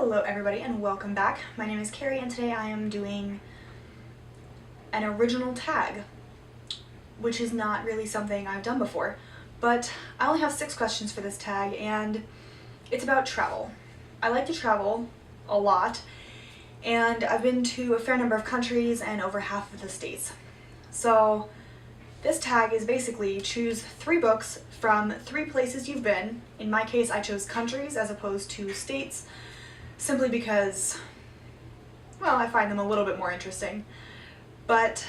Hello everybody and welcome back. My name is Kari and today I am doing an original tag, which is not really something I've done before. But I only have 6 questions for this tag and it's about travel. I like to travel a lot and I've been to a fair number of countries and over half of the states. So this tag is basically choose 3 books from 3 places you've been. In my case I chose countries as opposed to states, simply because, well, I find them a little bit more interesting. But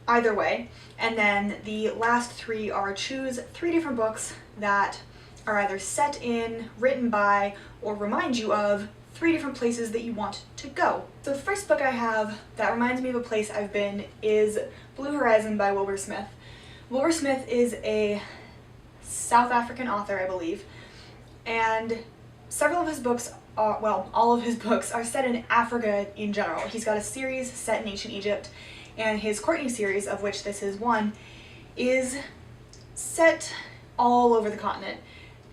either way, and then the last 3 are choose 3 different books that are either set in, written by, or remind you of 3 different places that you want to go. So the first book I have that reminds me of a place I've been is Blue Horizon by Wilbur Smith. Wilbur Smith is a South African author, I believe, and several of his books are, well, all of his books are set in Africa in general. He's got a series set in ancient Egypt, and his Courtney series, of which this is one, is set all over the continent.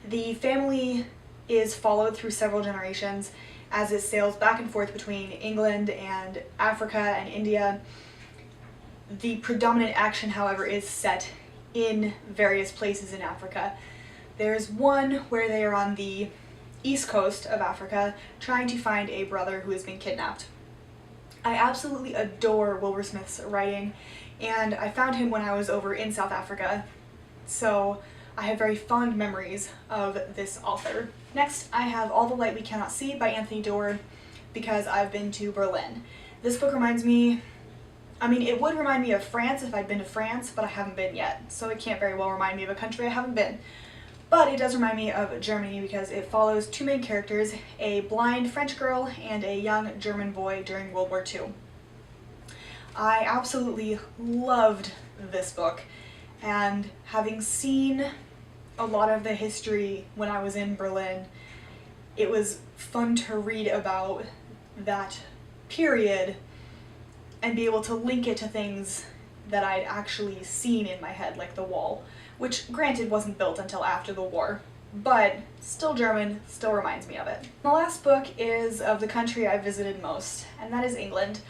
The family is followed through several generations as it sails back and forth between England and Africa and India. The predominant action, however, is set in various places in Africa. There's one where they are on the east coast of Africa trying to find a brother who has been kidnapped. I absolutely adore Wilbur Smith's writing, and I found him when I was over in South Africa, so I have very fond memories of this author. Next, I have All the Light We Cannot See by Anthony Doerr, because I've been to Berlin. This book reminds me, it would remind me of France if I'd been to France, but I haven't been yet, so it can't very well remind me of a country I haven't been. But it does remind me of Germany because it follows 2 main characters, a blind French girl and a young German boy during World War II. I absolutely loved this book, and having seen a lot of the history when I was in Berlin, it was fun to read about that period and be able to link it to things that I'd actually seen in my head, like the wall, which granted wasn't built until after the war, but still German, still reminds me of it. The last book is of the country I visited most, and that is England.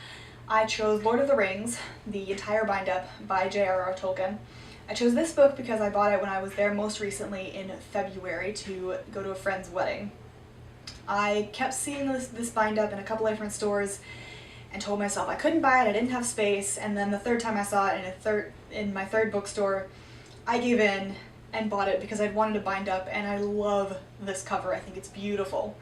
I chose Lord of the Rings, the entire bind-up by J.R.R. Tolkien. I chose this book because I bought it when I was there most recently in February to go to a friend's wedding. I kept seeing this bind-up in a couple different stores and told myself I couldn't buy it, I didn't have space, and then the 3rd time I saw it in my 3rd bookstore, I gave in and bought it because I'd wanted to bind up, and I love this cover. I think it's beautiful.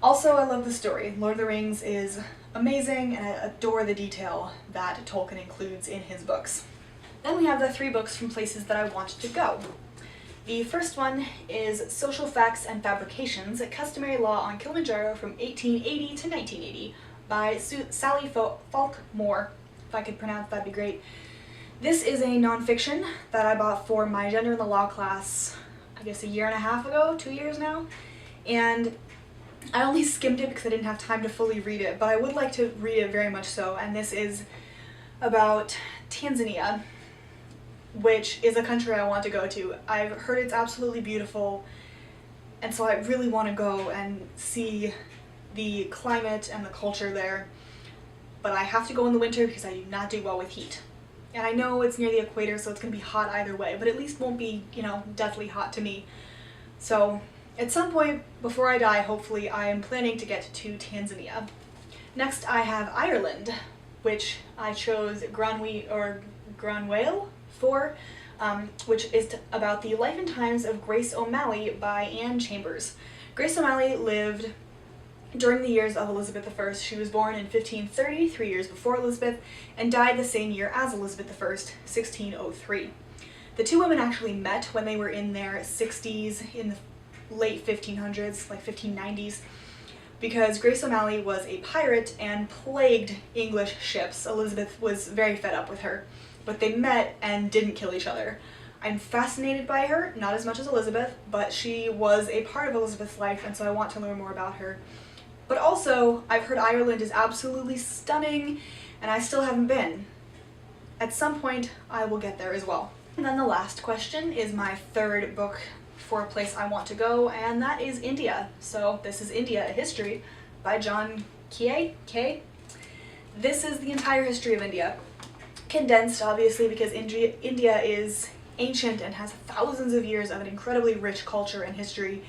Also, I love the story. Lord of the Rings is amazing, and I adore the detail that Tolkien includes in his books. Then we have the 3 books from places that I want to go. The first one is Social Facts and Fabrications, a Customary Law on Kilimanjaro from 1880 to 1980 by Sally Falk Moore. If I could pronounce, that'd be great. This is a nonfiction that I bought for my Gender in the Law class, I guess a 1.5 years ago, 2 years now, and I only skimmed it because I didn't have time to fully read it, but I would like to read it very much so, and this is about Tanzania, which is a country I want to go to. I've heard it's absolutely beautiful, and so I really want to go and see the climate and the culture there, but I have to go in the winter because I do not do well with heat. And I know it's near the equator, so it's going to be hot either way, but at least won't be, deathly hot to me. So at some point before I die, hopefully, I am planning to get to Tanzania. Next, I have Ireland, which I chose Granwale for, which is about the life and times of Grace O'Malley by Anne Chambers. Grace O'Malley lived during the years of Elizabeth I. She was born in 1530, 3 years before Elizabeth, and died the same year as Elizabeth I, 1603. The 2 women actually met when they were in their 60s, in the late 1500s, like 1590s, because Grace O'Malley was a pirate and plagued English ships. Elizabeth was very fed up with her, but they met and didn't kill each other. I'm fascinated by her, not as much as Elizabeth, but she was a part of Elizabeth's life, and so I want to learn more about her. But also, I've heard Ireland is absolutely stunning, and I still haven't been. At some point, I will get there as well. And then the last question is my 3rd book for a place I want to go, and that is India. So this is India, a History by John Kay. This is the entire history of India. Condensed, obviously, because India is ancient and has thousands of years of an incredibly rich culture and history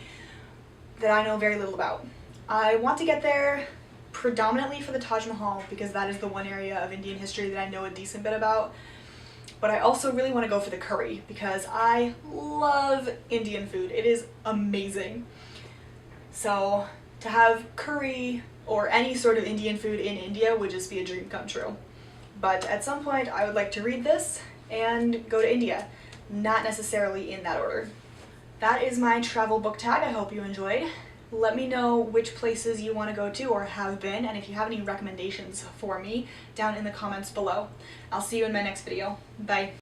that I know very little about. I want to get there predominantly for the Taj Mahal, because that is the one area of Indian history that I know a decent bit about. But I also really want to go for the curry, because I love Indian food. It is amazing. So to have curry or any sort of Indian food in India would just be a dream come true. But at some point I would like to read this and go to India, not necessarily in that order. That is my travel book tag. I hope you enjoyed. Let me know which places you want to go to or have been, and if you have any recommendations for me down in the comments below. I'll see you in my next video. Bye.